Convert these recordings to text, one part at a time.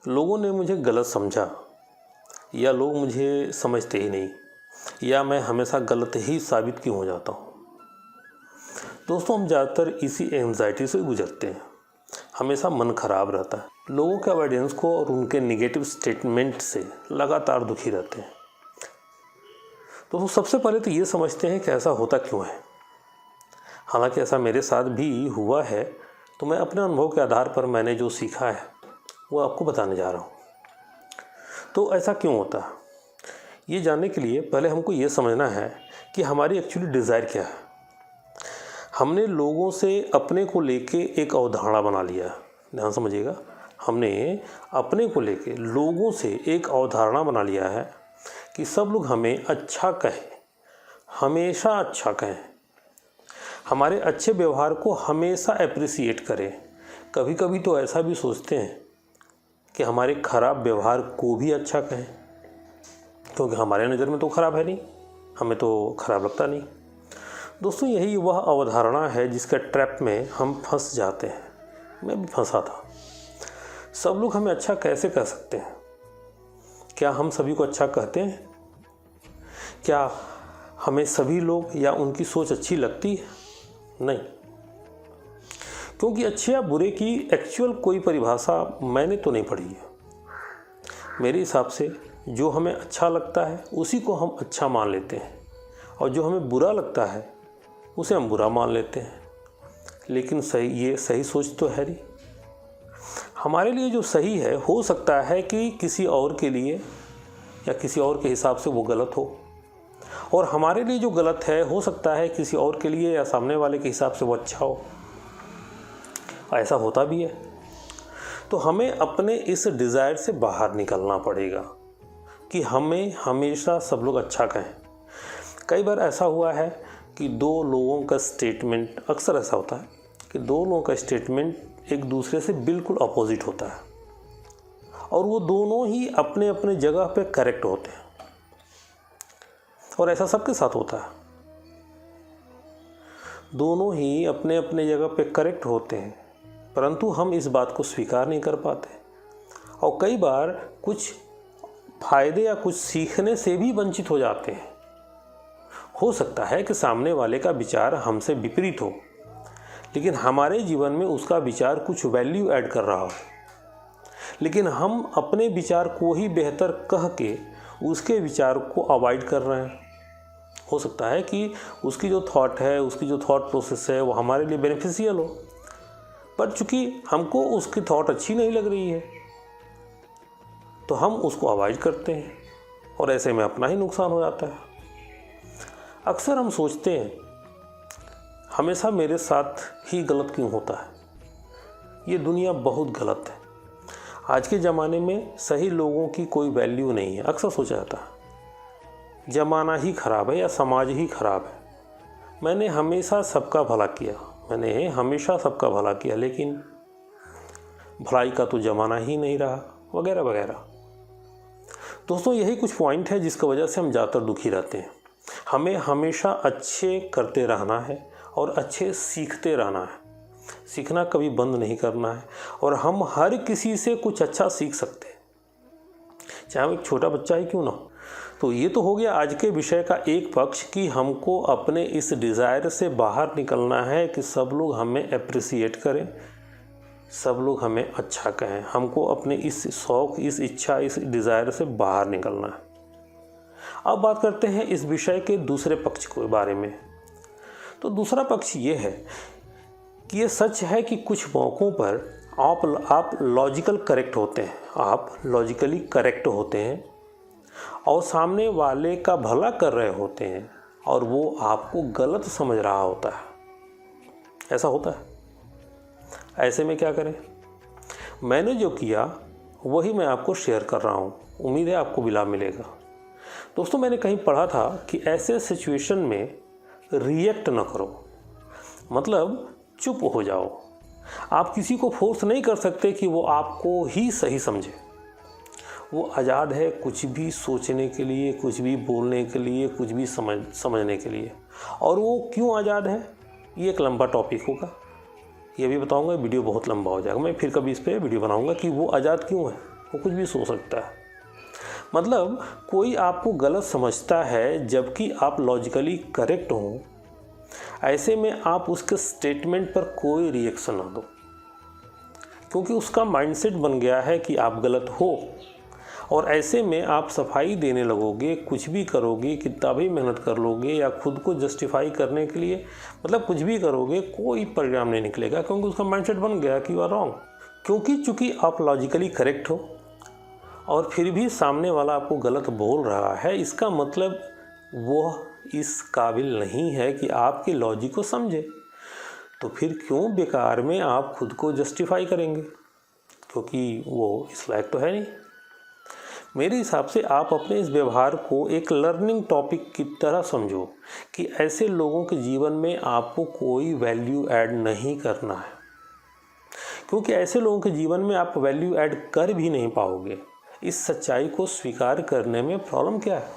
लोगों ने मुझे गलत समझा, या लोग मुझे समझते ही नहीं, या मैं हमेशा गलत ही साबित क्यों हो जाता हूँ। दोस्तों, हम ज़्यादातर इसी एंजाइटी से गुजरते हैं। हमेशा मन खराब रहता है, लोगों के अवॉइडेंस को और उनके नेगेटिव स्टेटमेंट से लगातार दुखी रहते हैं। दोस्तों, सबसे पहले तो ये समझते हैं कि ऐसा होता क्यों है। हालांकि ऐसा मेरे साथ भी हुआ है, तो मैं अपने अनुभव के आधार पर मैंने जो सीखा है वो आपको बताने जा रहा हूँ। तो ऐसा क्यों होता है, ये जानने के लिए पहले हमको ये समझना है कि हमारी एक्चुअली डिज़ायर क्या है। हमने लोगों से अपने को लेके एक अवधारणा बना लिया है। ध्यान समझिएगा, हमने अपने को लेके लोगों से एक अवधारणा बना लिया है कि सब लोग हमें अच्छा कहें, हमेशा अच्छा कहें, हमारे अच्छे व्यवहार को हमेशा अप्रिसिएट करें। कभी कभी तो ऐसा भी सोचते हैं कि हमारे ख़राब व्यवहार को भी अच्छा कहें, क्योंकि हमारे नज़र में तो ख़राब है नहीं, हमें तो ख़राब लगता नहीं। दोस्तों, यही वह अवधारणा है जिसका ट्रैप में हम फंस जाते हैं। मैं भी फंसा था। सब लोग हमें अच्छा कैसे कह सकते हैं? क्या हम सभी को अच्छा कहते हैं? क्या हमें सभी लोग या उनकी सोच अच्छी लगती है? नहीं, क्योंकि अच्छे या बुरे की एक्चुअल कोई परिभाषा मैंने तो नहीं पढ़ी है। मेरे हिसाब से जो हमें अच्छा लगता है उसी को हम अच्छा मान लेते हैं, और जो हमें बुरा लगता है उसे हम बुरा मान लेते हैं। लेकिन ये सही सोच तो है नहीं। हमारे लिए जो सही है हो सकता है कि किसी और के लिए या किसी और के हिसाब से वो गलत हो, और हमारे लिए जो गलत है हो सकता है किसी और के लिए या सामने वाले के हिसाब से वो अच्छा हो। ऐसा होता भी है। तो हमें अपने इस डिज़ायर से बाहर निकलना पड़ेगा कि हमें हमेशा सब लोग अच्छा कहें। कई बार ऐसा हुआ है कि दो लोगों का स्टेटमेंट, अक्सर ऐसा होता है कि दो लोगों का स्टेटमेंट एक दूसरे से बिल्कुल अपोजिट होता है, और वो दोनों ही अपने अपने जगह पे करेक्ट होते हैं, और ऐसा सबके साथ होता है। दोनों ही अपने अपने जगह पे करेक्ट होते हैं, परंतु हम इस बात को स्वीकार नहीं कर पाते, और कई बार कुछ फायदे या कुछ सीखने से भी वंचित हो जाते हैं। हो सकता है कि सामने वाले का विचार हमसे विपरीत हो, लेकिन हमारे जीवन में उसका विचार कुछ वैल्यू ऐड कर रहा हो, लेकिन हम अपने विचार को ही बेहतर कह के उसके विचार को अवॉइड कर रहे हैं। हो सकता है कि उसकी जो थॉट है, उसकी जो थॉट प्रोसेस है वो हमारे लिए बेनिफिशियल हो, पर चूंकि हमको उसकी थॉट अच्छी नहीं लग रही है तो हम उसको अवॉइड करते हैं, और ऐसे में अपना ही नुकसान हो जाता है। अक्सर हम सोचते हैं हमेशा मेरे साथ ही गलत क्यों होता है, ये दुनिया बहुत गलत है, आज के ज़माने में सही लोगों की कोई वैल्यू नहीं है। अक्सर सोचा जाता है ज़माना ही ख़राब है या समाज ही ख़राब है, मैंने हमेशा सबका भला किया, लेकिन भलाई का तो ज़माना ही नहीं रहा, वगैरह वगैरह। दोस्तों, यही कुछ पॉइंट है जिसकी वजह से हम ज़्यादातर दुखी रहते हैं। हमें हमेशा अच्छे करते रहना है और अच्छे सीखते रहना है। सीखना कभी बंद नहीं करना है, और हम हर किसी से कुछ अच्छा सीख सकते हैं, चाहे वो एक छोटा बच्चा ही क्यों ना हो। तो ये तो हो गया आज के विषय का एक पक्ष कि हमको अपने इस डिज़ायर से बाहर निकलना है कि सब लोग हमें अप्रिसिएट करें, सब लोग हमें अच्छा कहें। हमको अपने इस शौक़, इस इच्छा, इस डिज़ायर से बाहर निकलना है। अब बात करते हैं इस विषय के दूसरे पक्ष के बारे में। तो दूसरा पक्ष ये है कि ये सच है कि कुछ मौक़ों पर आप लॉजिकल करेक्ट होते हैं, आप लॉजिकली करेक्ट होते हैं और सामने वाले का भला कर रहे होते हैं, और वो आपको गलत समझ रहा होता है। ऐसा होता है। ऐसे में क्या करें? मैंने जो किया वही मैं आपको शेयर कर रहा हूँ, उम्मीद है आपको भी लाभ मिलेगा। दोस्तों, मैंने कहीं पढ़ा था कि ऐसे सिचुएशन में रिएक्ट न करो, मतलब चुप हो जाओ। आप किसी को फोर्स नहीं कर सकते कि वो आपको ही सही समझे। वो आज़ाद है कुछ भी सोचने के लिए, कुछ भी बोलने के लिए, कुछ भी समझने के लिए। और वो क्यों आज़ाद है, ये एक लंबा टॉपिक होगा, ये भी बताऊंगा। वीडियो बहुत लंबा हो जाएगा, मैं फिर कभी इस पर वीडियो बनाऊंगा कि वो आज़ाद क्यों है, वो कुछ भी सोच सकता है। मतलब कोई आपको गलत समझता है जबकि आप लॉजिकली करेक्ट हो, ऐसे में आप उसके स्टेटमेंट पर कोई रिएक्शन ना दो, क्योंकि उसका माइंडसेट बन गया है कि आप गलत हो। और ऐसे में आप सफाई देने लगोगे, कुछ भी करोगे, कितना भी मेहनत कर लोगे या खुद को जस्टिफाई करने के लिए मतलब कुछ भी करोगे, कोई परिणाम नहीं निकलेगा, क्योंकि उसका माइंडसेट बन गया कि यू आर रॉन्ग। क्योंकि चूंकि आप लॉजिकली करेक्ट हो और फिर भी सामने वाला आपको गलत बोल रहा है, इसका मतलब वो इस काबिल नहीं है कि आपके लॉजिक को समझे। तो फिर क्यों बेकार में आप खुद को जस्टिफाई करेंगे, क्योंकि वो इस लायक तो है नहीं। मेरे हिसाब से आप अपने इस व्यवहार को एक लर्निंग टॉपिक की तरह समझो कि ऐसे लोगों के जीवन में आपको कोई वैल्यू ऐड नहीं करना है, क्योंकि ऐसे लोगों के जीवन में आप वैल्यू ऐड कर भी नहीं पाओगे। इस सच्चाई को स्वीकार करने में प्रॉब्लम क्या है?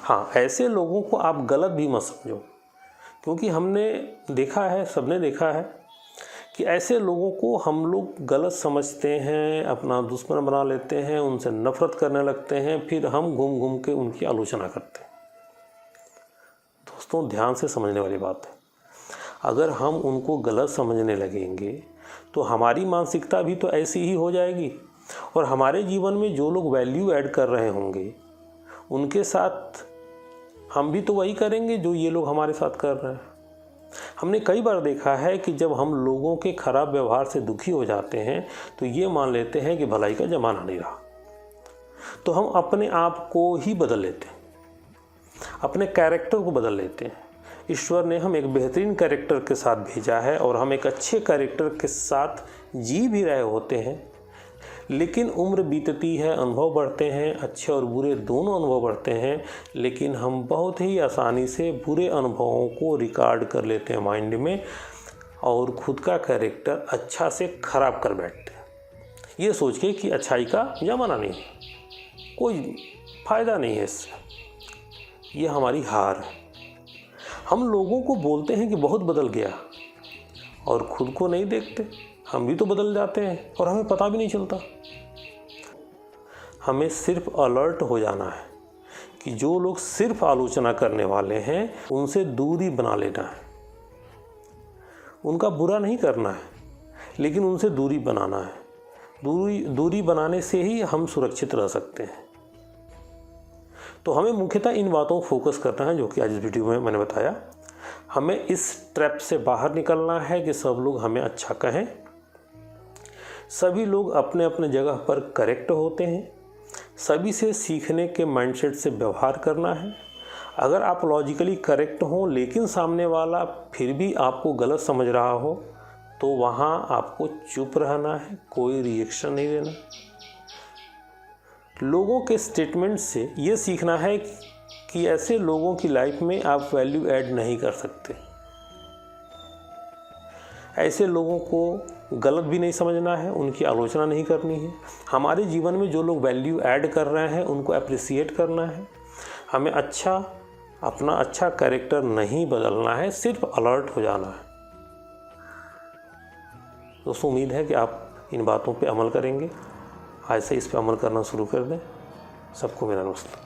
हाँ, ऐसे लोगों को आप गलत भी मत समझो, क्योंकि हमने देखा है, सबने देखा है कि ऐसे लोगों को हम लोग गलत समझते हैं, अपना दुश्मन बना लेते हैं, उनसे नफरत करने लगते हैं, फिर हम घूम घूम के उनकी आलोचना करते हैं। दोस्तों, ध्यान से समझने वाली बात है। अगर हम उनको गलत समझने लगेंगे तो हमारी मानसिकता भी तो ऐसी ही हो जाएगी, और हमारे जीवन में जो लोग वैल्यू ऐड कर रहे होंगे उनके साथ हम भी तो वही करेंगे जो ये लोग हमारे साथ कर रहे हैं। हमने कई बार देखा है कि जब हम लोगों के खराब व्यवहार से दुखी हो जाते हैं तो ये मान लेते हैं कि भलाई का ज़माना नहीं रहा, तो हम अपने आप को ही बदल लेते हैं, अपने कैरेक्टर को बदल लेते हैं। ईश्वर ने हम एक बेहतरीन कैरेक्टर के साथ भेजा है और हम एक अच्छे कैरेक्टर के साथ जी भी रहे होते हैं, लेकिन उम्र बीतती है, अनुभव बढ़ते हैं, अच्छे और बुरे दोनों अनुभव बढ़ते हैं, लेकिन हम बहुत ही आसानी से बुरे अनुभवों को रिकॉर्ड कर लेते हैं माइंड में और खुद का कैरेक्टर अच्छा से ख़राब कर बैठते हैं, ये सोच के कि अच्छाई का ज़माना नहीं, कोई फ़ायदा नहीं है इससे। ये हमारी हार है। हम लोगों को बोलते हैं कि बहुत बदल गया और खुद को नहीं देखते, हम भी तो बदल जाते हैं और हमें पता भी नहीं चलता। हमें सिर्फ अलर्ट हो जाना है कि जो लोग सिर्फ आलोचना करने वाले हैं उनसे दूरी बना लेना है। उनका बुरा नहीं करना है, लेकिन उनसे दूरी बनाना है। दूरी बनाने से ही हम सुरक्षित रह सकते हैं। तो हमें मुख्यतः इन बातों को फोकस करना है जो कि आज इस वीडियो में मैंने बताया। हमें इस ट्रैप से बाहर निकलना है कि सब लोग हमें अच्छा कहें। सभी लोग अपने अपने जगह पर करेक्ट होते हैं। सभी से सीखने के माइंडसेट से व्यवहार करना है। अगर आप लॉजिकली करेक्ट हो लेकिन सामने वाला फिर भी आपको गलत समझ रहा हो तो वहाँ आपको चुप रहना है, कोई रिएक्शन नहीं देना। लोगों के स्टेटमेंट से ये सीखना है कि ऐसे लोगों की लाइफ में आप वैल्यू ऐड नहीं कर सकते। ऐसे लोगों को गलत भी नहीं समझना है, उनकी आलोचना नहीं करनी है। हमारे जीवन में जो लोग वैल्यू ऐड कर रहे हैं उनको अप्रिसिएट करना है। हमें अपना अच्छा कैरेक्टर नहीं बदलना है, सिर्फ अलर्ट हो जाना है। दोस्तों, उम्मीद है कि आप इन बातों पे अमल करेंगे। आज से इस पे अमल करना शुरू कर दें। सबको मेरा नमस्ते।